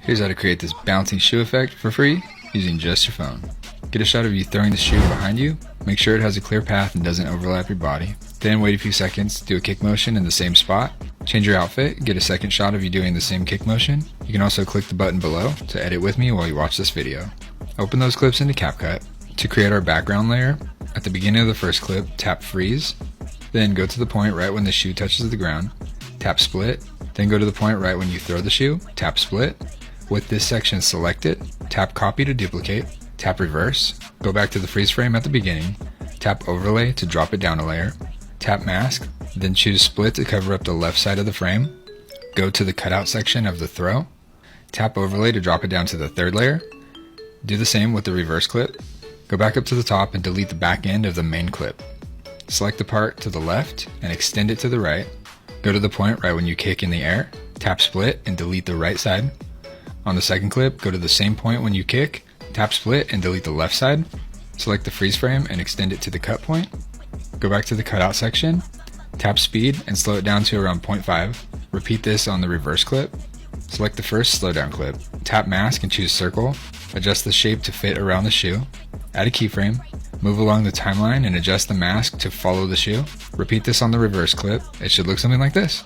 Here's how to create this bouncing shoe effect for free using just your phone. Get a shot of you throwing the shoe behind you. Make sure it has a clear path and doesn't overlap your body. Then wait a few seconds, do a kick motion in the same spot. Change your outfit, get a second shot of you doing the same kick motion. You can also click the button below to edit with me while you watch this video. Open those clips into CapCut. To create our background layer, at the beginning of the first clip, tap freeze. Then go to the point right when the shoe touches the ground. Tap split. Then go to the point right when you throw the shoe. Tap split. With this section selected, tap copy to duplicate. Tap reverse. Go back to the freeze frame at the beginning. Tap overlay to drop it down a layer. Tap mask. Then choose split to cover up the left side of the frame. Go to the cutout section of the throw. Tap overlay to drop it down to the third layer. Do the same with the reverse clip. Go back up to the top and delete the back end of the main clip. Select the part to the left and extend it to the right. Go to the point right when you kick in the air. Tap split and delete the right side. On the second clip, go to the same point when you kick. Tap split and delete the left side. Select the freeze frame and extend it to the cut point. Go back to the cutout section. Tap speed and slow it down to around 0.5. Repeat this on the reverse clip. Select the first slowdown clip. Tap mask and choose circle. Adjust the shape to fit around the shoe. Add a keyframe. Move along the timeline and adjust the mask to follow the shoe. Repeat this on the reverse clip. It should look something like this.